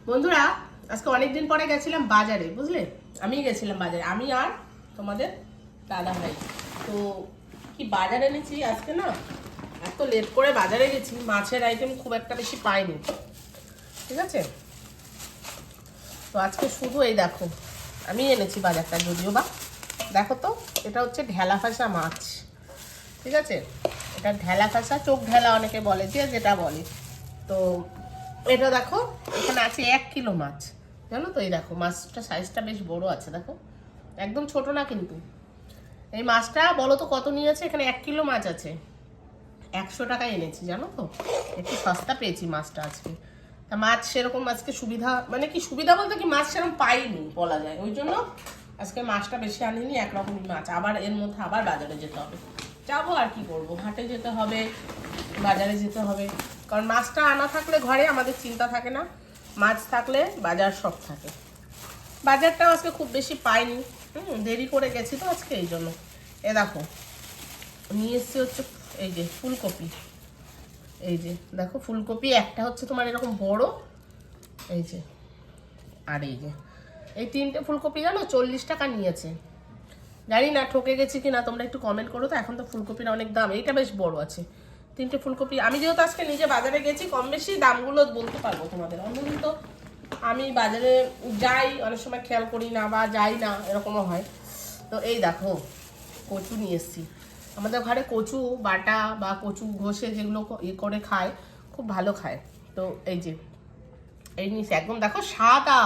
বন্ধুরা আজকে অনেকদিন পরে গেছিলাম বাজারে, বুঝলে? আমি গেছিলাম বাজারে, আমি আর তোমাদের দাদা ভাই। তো কি বাজার এনেছি আজকে না, এত লেট করে বাজারে গেছি, মাছের আইটেম খুব একটা বেশি পাইনি, ঠিক আছে? তো আজকে শুধু এই দেখো, আমি এনেছি বাজারটা, যদিও বা দেখো তো, এটা হচ্ছে ঢেলা ফাঁসা মাছ, ঠিক আছে? এটা ঢেলা ফাঁসা, চোখ ঢেলা অনেকে বলে, যে যেটা বলে। তো এটা দেখো, এখানে আছে 1 কিলো মাছ, জানো তো? এই দেখো মাছটা সাইজটা বেশ বড় আছে, দেখো, একদম ছোট না কিন্তু। এই মাছটা বলো তো কত নিয়েছে? এখানে 1 কিলো মাছ আছে, 100 টাকায় এনেছি, জানো তো? একটু সস্তা পেয়েছি মাছটা আজকে। তা মাছ সেরকম আজকে সুবিধা, মানে কি সুবিধা বলতে কি, মাছ সেরকম পাইনি বলা যায়, ওই জন্য আজকে মাছটা বেশি আনিনি, একরকমই মাছ। আবার এর মধ্যে আবার বাজারে যেতে হবে, যাবো আর কি করবো, হাটে যেতে হবে, বাজারে যেতে হবে, কারণ মাছটা আনা থাকলে ঘরে আমাদের চিন্তা থাকে না, মাছ থাকলে বাজার সব থাকে। বাজারটাও আজকে খুব বেশি পাইনি, দেরি করে গেছি তো আজকে, এই জন্য। এ দেখো নিয়ে এসছি হচ্ছে এই যে ফুলকপি, এই যে দেখো ফুলকপি, একটা হচ্ছে তোমার এরকম বড়, এই যে, আর এই যে এই 3টে ফুলকপি জানো 40 টাকা নিয়েছে। জানি না ঠকে গেছি কিনা, তোমরা একটু কমেন্ট করো তো। এখন তো ফুলকপির অনেক দাম, এইটা বেশ বড় আছে। 3টে ফুলকপি, আমি যেহেতু আজকে নিজে বাজারে গেছি, কম বেশি দামগুলো বলতে পারবো তোমাদের। অন্যদিন তো আমি বাজারে যাই, অনেক সময় খেয়াল করি না বা যাই না, এরকমও হয়। তো এই দেখো কচু নিয়ে এসছি, আমাদের ঘরে কচু বাটা বা কচু ঘষে যেগুলো করে খায়, খুব ভালো খায়। তো এই যে এই নিয়েছি, একদম দেখো সাদা,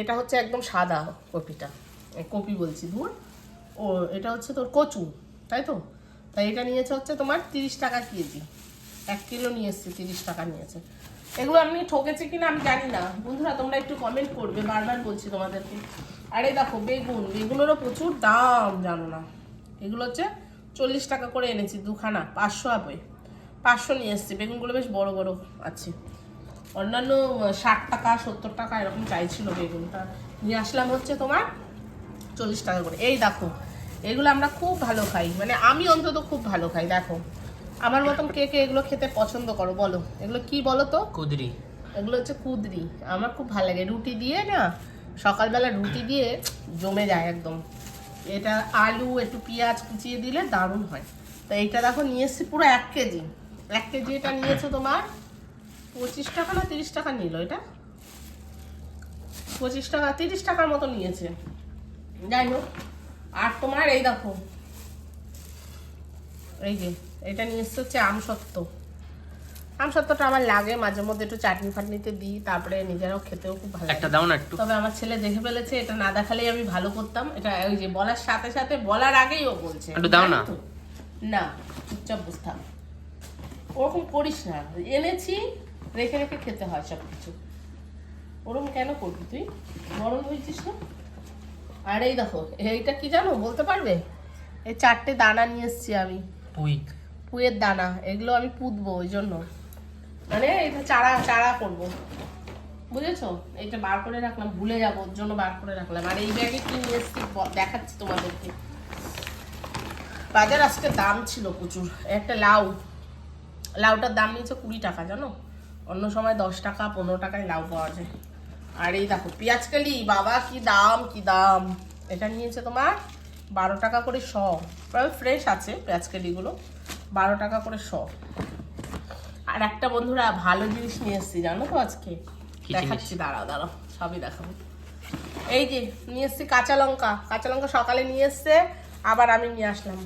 এটা হচ্ছে একদম সাদা কপিটা, কপি বলছি, ধুর। ও এটা হচ্ছে তোর কচু, তাই তো? তাই এটা নিয়েছে হচ্ছে তোমার 30 টাকা কেজি, 1 কিলো নিয়ে এসছি, 30 টাকা নিয়েছে। এগুলো আমি ঠকেছি কিনা আমি জানি না, বন্ধুরা তোমরা একটু কমেন্ট করবে, বারবার বলছি তোমাদেরকে। আর এই দেখো বেগুন, বেগুনেরও প্রচুর দাম, জানো না? এগুলো হচ্ছে 40 টাকা করে এনেছি, দুখানা 500 হবে, 500 নিয়ে এসছি। বেগুনগুলো বেশ বড় বড় আছে, অন্যান্য 60 টাকা 70 টাকা এরকম চাইছিল, বেগুনটা নিয়ে আসলাম হচ্ছে তোমার 40 টাকা করে। এই দেখো এগুলো আমরা খুব ভালো খাই, মানে আমি অন্তত খুব ভালো খাই। দেখো আমার মতন কে কে এগুলো খেতে পছন্দ করো বলো? এগুলো কি বলো তো? কুদরি। এগুলো হচ্ছে কুদরি, আমার খুব ভালো লাগে, রুটি দিয়ে না, সকালবেলা রুটি দিয়ে জমে যায় একদম। এটা আলু একটু পেঁয়াজ কুচিয়ে দিলে দারুণ হয়। তো এইটা দেখো নিয়ে এসছি পুরো 1 কেজি, 1 কেজি এটা নিয়েছে তোমার 25 টাকা না 30 টাকা নিল, এটা 25 টাকা 30 টাকার মতো নিয়েছে, যাই হোক। আর তোমার এই দেখো, এই যে এটা নিয়ে এসছে হচ্ছে আমসত্ত্ব। আমসত্ত্বটা আমার লাগে মাঝে মধ্যে, একটু চাটনি ফাটনিতে দিই, তারপরে নিজেরাও খেতেও খুব ভালো একটা লাগে। দাও না একটু। তবে আমার ছেলে দেখে ফেলেছে, এটা না দেখালেই আমি ভালো করতাম। এটা ওই যে বলার সাথে সাথে, বলার আগেই ও বলছে একটু দাও না। না, চুপচাপ বুঝতাম, ওরকম করিস না, এনেছি রেখে রেখে খেতে হয় সব কিছু, ওরকম কেন করবি তুই? গরম হয়েছিস না? আর এই দেখো এইটা কি জানো, বলতে পারবে? এই 4টে দানা নিয়ে এসছি আমি, পুই। পুঁয়ের দানা, এগুলো আমি পুঁতবো, ওই জন্য, মানে এটা চারা চারা করবো, বুঝেছো? এইটা বার করে রাখলাম, ভুলে যাবো, ওর জন্য বার করে রাখলাম। আর এই ব্যাগে কি নিয়ে এসছি দেখাচ্ছি তোমাদেরকে। বাজার আজকে দাম ছিল প্রচুর। একটা লাউ, লাউটার দাম নিয়েছে 20 টাকা, জানো? অন্য সময় 10 টাকা 15 টাকায় লাউ পাওয়া যায়। আর এই দেখো পেঁয়াজ কালি, বাবা কি দাম কি দাম! এটা নিয়েছে তোমার 12 টাকা করে শ, প্রায় ফ্রেশ আছে পেঁয়াজ কালিগুলো, 12 টাকা করে শ। আর একটা বন্ধুরা ভালো জিনিস নিয়ে এসছি, জানো তো আজকে? দেখাচ্ছি, দাঁড়াও দাঁড়াও, সবই দেখাবো। এই যে নিয়ে এসছি কাঁচা লঙ্কা, কাঁচা লঙ্কা সকালে নিয়ে এসছে, আবার আমি নিয়ে আসলাম,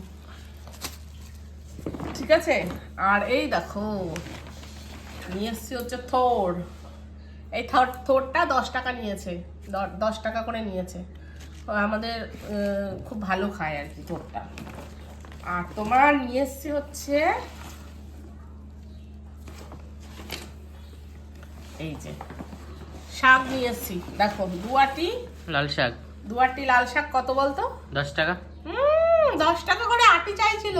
ঠিক আছে? আর এই দেখো নিয়ে এসছি হচ্ছে থোর, এই থোরটা 10 টাকা নিয়েছে, 10 টাকা করে নিয়েছে। আমাদের খুব ভালো খায় আর কি থোরটা। আর তোমার নিয়ে এসছি হচ্ছে এই যে শাক নিয়ে এসছি, দেখো দুয়াটি লাল শাক। দুয়াটি লাল শাক কত বলতো? 10 টাকা। 10 টাকা করে আটি চাইছিল,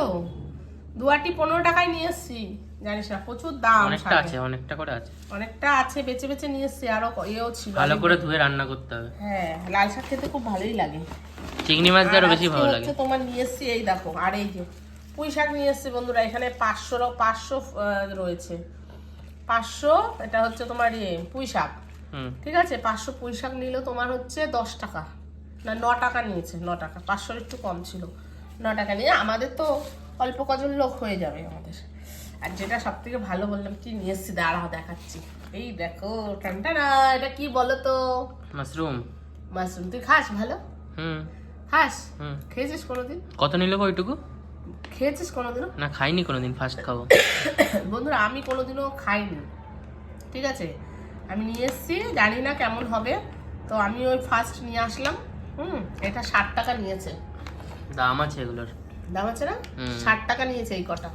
দুয়াটি 15 টাকায় নিয়ে এসছি। জানিস না প্রচুর দাম, অনেকটা আছে, অনেকটা করে আছে, অনেকটা আছে, বেঁচে বেঁচে নিয়ে এসছি। আরো এও ছিল, ভালো করে ধুয়ে রান্না করতে হবে। হ্যাঁ লাল শাক খেতে খুব ভালোই লাগে, চিংড়ি মাছ দিয়ে আরো বেশি ভালো লাগে। তোমার নিয়ে এসছি এই দেখো। আর এই যে পুঁই শাক নিয়ে এসছি বন্ধুরা, এখানে 500 রয়েছে, 500। এটা হচ্ছে তোমার পুঁই শাক, হুম ঠিক আছে, 500 পুঁই শাক নিল তোমার হচ্ছে 10 টাকা, না 9 টাকা নিয়েছে, 9 টাকা, 500 একটু কম ছিল, 9 টাকা নিয়ে আমাদের তো অল্প কজন লোক হয়ে যাবে আমাদের। আর যেটা সব থেকে ভালো বললাম কি নিয়ে এসছি, দাঁড়াও দেখাচ্ছি, এই দেখো টানটানা, এটা কি বলো তো? মাশরুম। মাশরুম। তুই খাস ভালো? হুম খাস? হুম। খেয়েছিস কোনোদিন? কত নিল গো ওইটুকু? খেয়েছিস কোনোদিনও? না খাইনি কোনোদিন, ফার্স্ট খাবো। বন্ধুরা আমি কোনোদিনও খাইনি, ঠিক আছে, আমি নিয়ে এসেছি, জানি না কেমন হবে, তো আমি ওই ফার্স্ট নিয়ে আসলাম। এটা 60 টাকা নিয়েছে। দাম আছে এগুলোর। দাম আছে না? হুম। 60 টাকা নিয়েছে এই কটা।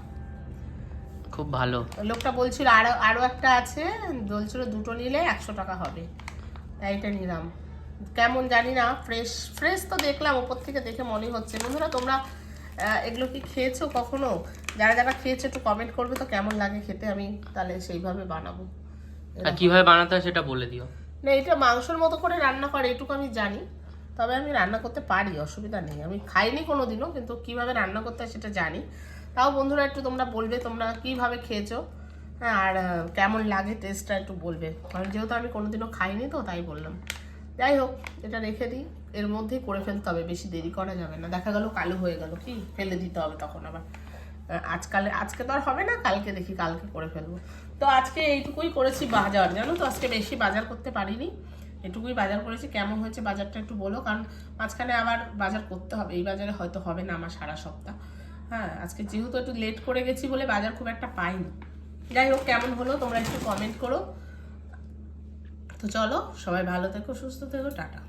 খুব ভালো। লোকটা বলছিল আরো আরো একটা আছে, বলছিল দুটো নিলে 100 টাকা হবে, তাই এটা নিলাম। কেমন জানি না, ফ্রেশ ফ্রেশ তো দেখলাম, উপর থেকে দেখে মনে হচ্ছে। বন্ধুরা তোমরা এগুলো কি খেয়েছো কখনো? যারা যারা খেয়েছো একটু কমেন্ট করবে তো, কেমন লাগে খেতে, আমি তাহলে সেইভাবে বানাবো। আর কিভাবে বানাতে হয় সেটা বলে দিও। না এটা মাংসের মতো করে রান্না করে এটুকু আমি জানি, তবে আমি রান্না করতে পারি, অসুবিধা নেই। আমি খাইনি কোনোদিনও, কিন্তু কিভাবে রান্না করতে হয় সেটা জানি। তাও বন্ধুরা একটু তোমরা বলবে তোমরা কিভাবে খেয়েছো, হ্যাঁ, আর কেমন লাগে টেস্টটা একটু বলবে, কারণ যেহেতু আমি কোনোদিনও খাইনি তো তাই বললাম। যাই হোক, এটা রেখে দিই, এর মধ্যেই করে ফেলতে হবে, বেশি দেরি করা যাবে না, দেখা গেল কালো হয়ে গেল, কি ফেলে দিতে হবে তখন আবার। আজকে তো আর হবে না, কালকে দেখি, কালকে করে ফেলবো। তো আজকে এইটুকুই করেছি বাজার, জানো তো, আজকে বেশি বাজার করতে পারিনি, এটুকুই বাজার করেছি। কেমন হয়েছে বাজারটা একটু বলো, কারণ মাঝখানে আবার বাজার করতে হবে, এই বাজারে হয়তো হবে না আমার সারা সপ্তাহ। হ্যাঁ, আজকে যেহেতু একটু লেট করে গেছি বলে বাজার খুব একটা পাইনি। যাই হোক, কেমন হলো তোমরা একটু কমেন্ট করো। তো চলো, সবাই ভালো থেকো, সুস্থ থেকো, টাটা।